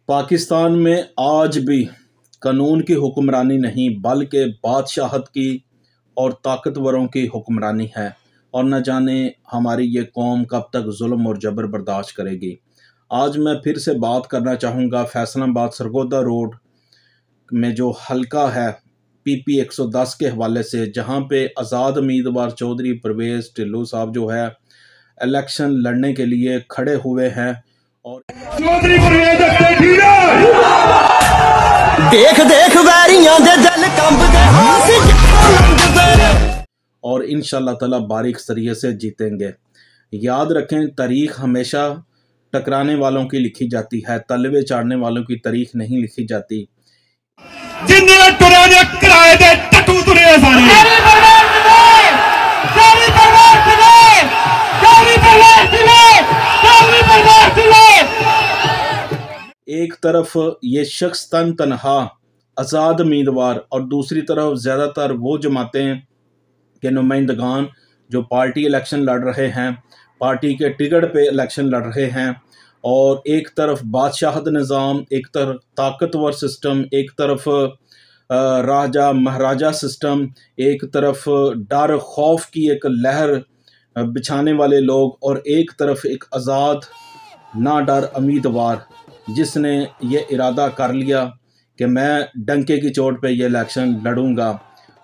पाकिस्तान में आज भी कानून की हुक्मरानी नहीं बल्कि बादशाहत की और ताकतवरों की हुक्मरानी है। और न जाने हमारी ये कौम कब तक जुल्म और जबर बर्दाश्त करेगी। आज मैं फिर से बात करना चाहूँगा फैसलाबाद सरगोदा रोड में जो हलका है PP 110 के हवाले से, जहाँ पे आज़ाद उम्मीदवार चौधरी परवेज़ ढिल्लों साहब जो है इलेक्शन लड़ने के लिए खड़े हुए हैं। और चौधरी परवेज़ देख देख वैरियां दे दिल कंबदे और इंशाअल्लाह ताला बारीक सरिये से जीतेंगे। याद रखें, तारीख हमेशा टकराने वालों की लिखी जाती है, तलवे चाड़ने वालों की तारीख नहीं लिखी जाती। जिन्ने टुरे ने किराए दे टटू तुरे एक तरफ ये शख्स तन तनहा आज़ाद उम्मीदवार और दूसरी तरफ ज़्यादातर वो जमातें के नुमाइंदगान जो पार्टी इलेक्शन लड़ रहे हैं, पार्टी के टिकट पे इलेक्शन लड़ रहे हैं। और एक तरफ बादशाहत निज़ाम, एक तरफ ताकतवर सिस्टम, एक तरफ राजा महाराजा सिस्टम, एक तरफ डर खौफ की एक लहर बिछाने वाले लोग, और एक तरफ एक आज़ाद ना डर उम्मीदवार जिसने ये इरादा कर लिया कि मैं डंके की चोट पे ये इलेक्शन लड़ूंगा।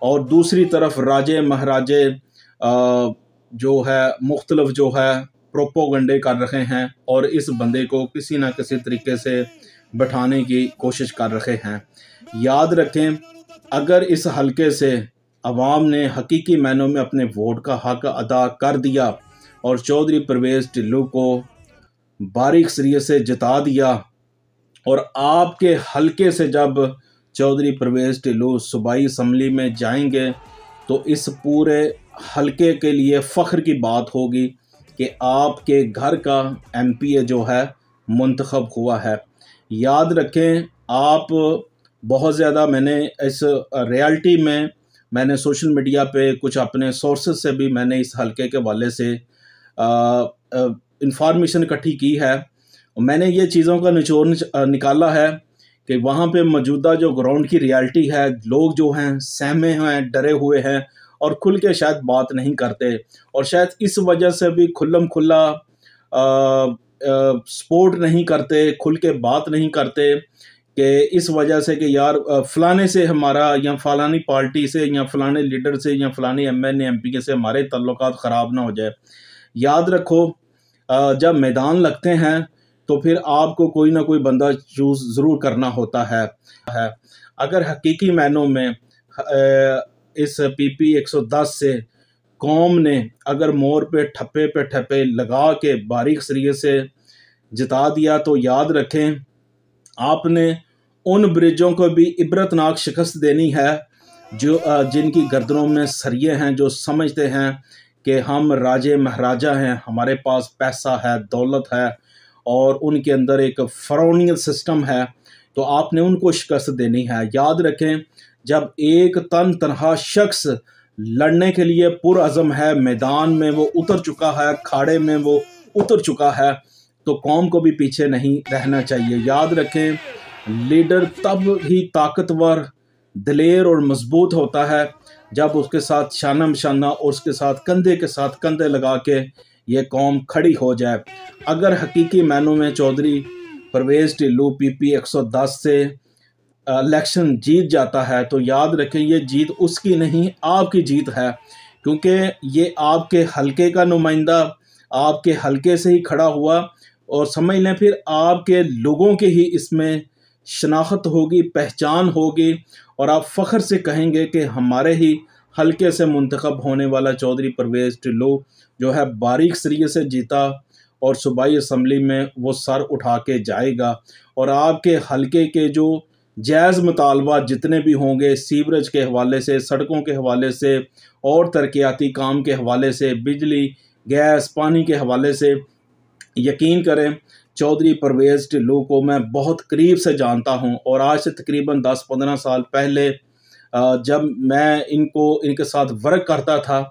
और दूसरी तरफ राजे महाराजे जो है मुख्तलिफ जो है प्रोपोगंडे कर रहे हैं और इस बंदे को किसी ना किसी तरीके से बैठाने की कोशिश कर रहे हैं। याद रखें, अगर इस हलके से अवाम ने हकीकी मायनों में अपने वोट का हक अदा कर दिया और चौधरी परवेज़ ढिल्लों को बारीक सरिये से जिता दिया, और आपके हलके से जब चौधरी परवेज़ ढिल्लों सूबाई असम्बली में जाएंगे तो इस पूरे हलके के लिए फ़ख्र की बात होगी कि आपके घर का MPA जो है मुंतखब हुआ है। याद रखें, आप बहुत ज़्यादा, मैंने इस रियलिटी में मैंने सोशल मीडिया पे कुछ अपने सोर्सेज से भी मैंने इस हलके के हवाले से इंफॉर्मेशन इकट्ठी की है। मैंने ये चीज़ों का निचोड़ निकाला है कि वहाँ पे मौजूदा जो ग्राउंड की रियलिटी है, लोग जो हैं सहमे हैं, डरे हुए हैं और खुल के शायद बात नहीं करते, और शायद इस वजह से भी खुल्लम खुल्ला सपोर्ट नहीं करते, खुल के बात नहीं करते कि इस वजह से कि यार फ़लाने से हमारा या फ़लानी पार्टी से या फ़लाने लीडर से या फ़लानी MNA MP से हमारे ताल्लुकात ख़राब ना हो जाए। याद रखो, जब मैदान लगते हैं तो फिर आपको कोई ना कोई बंदा चूज़ ज़रूर करना होता है। अगर हकीकी मायनों में इस PP 110 से कौम ने अगर मोर पे ठप्पे लगा के बारीक सरिये से जिता दिया तो याद रखें, आपने उन ब्रिजों को भी इबरतनाक शिकस्त देनी है जो जिनकी गर्दनों में सरिये हैं, जो समझते हैं कि हम राजे महाराजा हैं, हमारे पास पैसा है, दौलत है और उनके अंदर एक फ़िरौनियल सिस्टम है, तो आपने उनको शिकस्त देनी है। याद रखें, जब एक तन तनहा शख्स लड़ने के लिए पुरअज़म है, मैदान में वो उतर चुका है, खाड़े में वो उतर चुका है, तो कौम को भी पीछे नहीं रहना चाहिए। याद रखें, लीडर तब ही ताकतवर, दिलेर और मजबूत होता है जब उसके साथ शाना मशाना और उसके साथ कंधे लगा के ये कौम खड़ी हो जाए। अगर हकीकी मायनों में चौधरी परवेज़ ढिल्लों PP 110 से इलेक्शन जीत जाता है तो याद रखें, ये जीत उसकी नहीं आपकी जीत है, क्योंकि ये आपके हलके का नुमाइंदा आपके हलके से ही खड़ा हुआ, और समझ लें फिर आपके लोगों की ही इसमें शनाख्त होगी, पहचान होगी, और आप फ़ख्र से कहेंगे कि हमारे ही हलके से मुंतखब होने वाला चौधरी परवेज़ ढिल्लों जो है बारीक सरिये से जीता और सूबाई असम्बली में वो सर उठा के जाएगा। और आपके हलके के जो जायज़ मुतालबात जितने भी होंगे, सीवरेज के हवाले से, सड़कों के हवाले से और तरक्याती काम के हवाले से, बिजली गैस पानी के हवाले से, यकीन करें चौधरी परवेज़ ढिल्लों को मैं बहुत करीब से जानता हूं। और आज से तकरीबन 10-15 साल पहले जब मैं इनके साथ वर्क करता था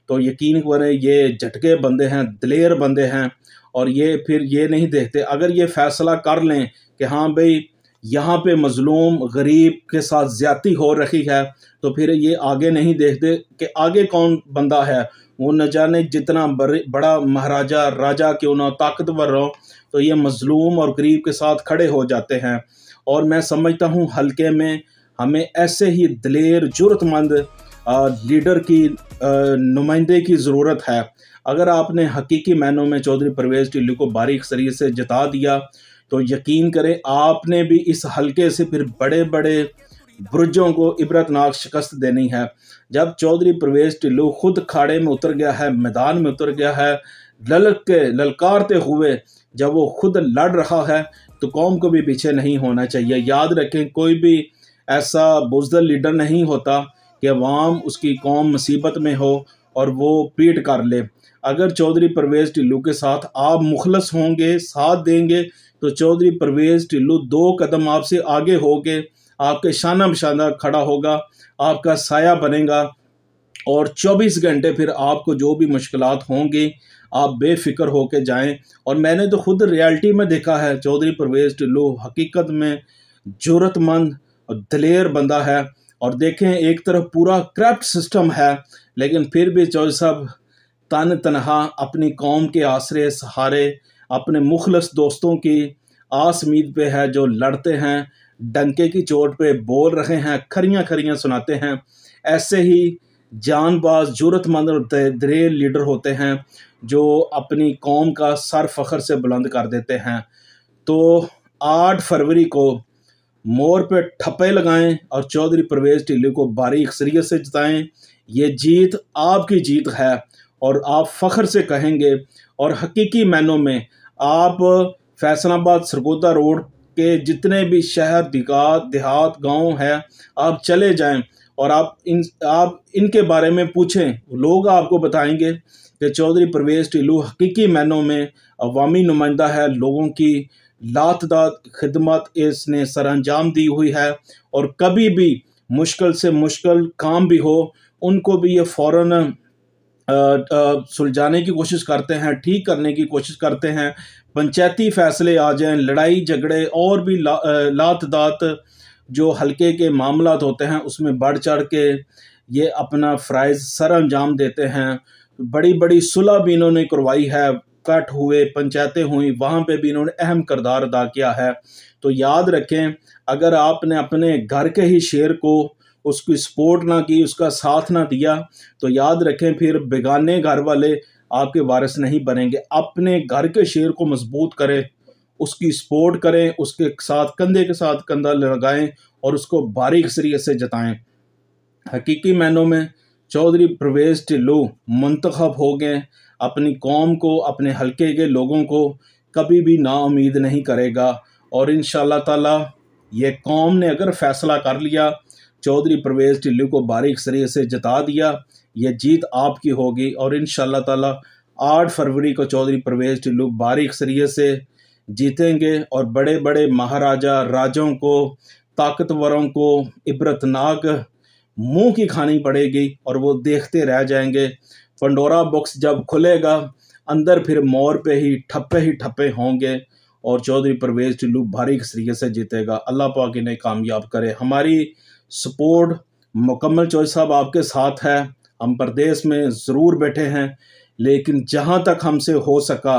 तो यकीन करें ये झटके बंदे हैं, दिलेर बंदे हैं, और ये फिर ये नहीं देखते। अगर ये फ़ैसला कर लें कि हाँ भाई यहाँ पे मज़लूम गरीब के साथ ज़्यादती हो रही है, तो फिर ये आगे नहीं देखते कि आगे कौन बंदा है। वो न जाने जितना बड़ा महाराजा राजा क्यों ना ताकतवर हो, तो ये मज़लूम और गरीब के साथ खड़े हो जाते हैं। और मैं समझता हूँ हल्के में हमें ऐसे ही दिलेर जुर्रतमंद लीडर की नुमाइंदे की ज़रूरत है। अगर आपने हकीकी मायनों में चौधरी परवेज़ टिल्लू को बारीक सरीर से जिता दिया, तो यकीन करें आपने भी इस हल्के से फिर बड़े बड़े बुर्जों को इबरतनाक शिकस्त देनी है। जब चौधरी परवेज़ टिल्लू खुद खाड़े में उतर गया है, मैदान में उतर गया है, ललकारते हुए जब वो खुद लड़ रहा है, तो कौम को भी पीछे नहीं होना चाहिए। याद रखें, कोई भी ऐसा बुज़दिल लीडर नहीं होता कि अवाम उसकी कौम मुसीबत में हो और वो पीठ कर ले। अगर चौधरी परवेज़ टिल्लू के साथ आप मुखलस होंगे, साथ देंगे, तो चौधरी परवेज़ टिल्लू 2 कदम आपसे आगे होके आपके शाना बशाना खड़ा होगा, आपका साया बनेगा और 24 घंटे फिर आपको जो भी मुश्किलात होंगी आप बेफिक्र होके जाएं। और मैंने तो खुद रियलिटी में देखा है, चौधरी परवेज़ टिल्लू हकीकत में जुर्रतमंद और दिलेर बंदा है। और देखें, एक तरफ पूरा करप्ट सिस्टम है, लेकिन फिर भी चौधरी साहब तन तनहा अपनी कौम के आसरे सहारे अपने मुखलस दोस्तों की आस उम्मीद पे है, जो लड़ते हैं, डंके की चोट पे बोल रहे हैं, खरियां खरियां सुनाते हैं। ऐसे ही जानबाज जुर्रतमंद और दिलेर लीडर होते हैं जो अपनी कौम का सर फख्र से बुलंद कर देते हैं। तो 8 फरवरी को मोर पे ठप्पे लगाएं और चौधरी परवेज़ टिल्लू को बारीक सरीयत से जिताएं। ये जीत आपकी जीत है और आप फ़ख्र से कहेंगे। और हकीकी मायनों में आप फैसलाबाद सरगोदा रोड के जितने भी शहर देहात गांव है, आप चले जाएं और आप इनके बारे में पूछें। लोग आपको बताएंगे कि चौधरी परवेज़ टिल्लू हकीकी मायनों में अवामी नुमाइंदा है, लोगों की लातदार खिदमत इसने सर अंजाम दी हुई है। और कभी भी मुश्किल से मुश्किल काम भी हो, उनको भी ये फ़ौरन सुलझाने की कोशिश करते हैं, ठीक करने की कोशिश करते हैं। पंचायती फैसले आ जाएं, लड़ाई झगड़े और भी लातदात जो हल्के के मामलात होते हैं, उसमें बढ़ चढ़ के ये अपना फ़राइज़ सर अंजाम देते हैं। बड़ी बड़ी सुलह भी इन्होंने करवाई है, कट हुए, पंचायतें हुई, वहाँ पे भी इन्होंने अहम किरदार अदा किया है। तो याद रखें, अगर आपने अपने घर के ही शेर को उसकी सपोर्ट ना की, उसका साथ ना दिया, तो याद रखें फिर बेगाने घर वाले आपके वारिस नहीं बनेंगे। अपने घर के शेर को मजबूत करें, उसकी सपोर्ट करें, उसके साथ कंधे के साथ कंधा लगाएं और उसको बारीक सरीयत से जताएं। हकीकी मायनों में चौधरी परवेज़ टिल्लू मुंतखब हो गए, अपनी कौम को, अपने हल्के के लोगों को कभी भी नाउम्मीद नहीं करेगा। और इंशाअल्लाह ताला ये कौम ने अगर फ़ैसला कर लिया, चौधरी परवेज़ टिल्लू को बारीक सरीयत से जिता दिया, ये जीत आपकी होगी। और इंशाअल्लाह ताला 8 फरवरी को चौधरी परवेज़ टिल्लू बारीक सरीयत से जीतेंगे और बड़े बड़े महाराजा राजों को, ताकतवरों को इबरतनाक मुंह की खानी पड़ेगी और वो देखते रह जाएंगे। पंडोरा बॉक्स जब खुलेगा, अंदर फिर मोर पे ही ठप्पे होंगे और चौधरी परवेज़ टिल्लू बारीक सरीयत से जीतेगा। अल्लाह पाक इन्हें कामयाब करे। हमारी सपोर्ट मुकम्मल चौधरी साहब आपके साथ है। हम प्रदेश में ज़रूर बैठे हैं, लेकिन जहां तक हमसे हो सका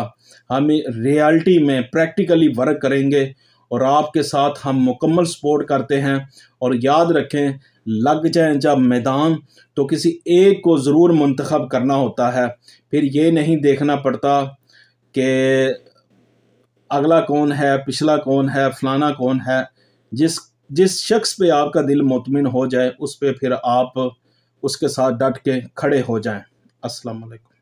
हम रियलिटी में प्रैक्टिकली वर्क करेंगे और आपके साथ हम मुकम्मल सपोर्ट करते हैं। और याद रखें, लग जाए जब मैदान, तो किसी एक को ज़रूर मुंतखब करना होता है। फिर ये नहीं देखना पड़ता कि अगला कौन है, पिछला कौन है, फलाना कौन है। जिस शख्स पे आपका दिल मुतमिन हो जाए, उस पे फिर आप उसके साथ डट के खड़े हो जाएं। अस्सलाम वालेकुम।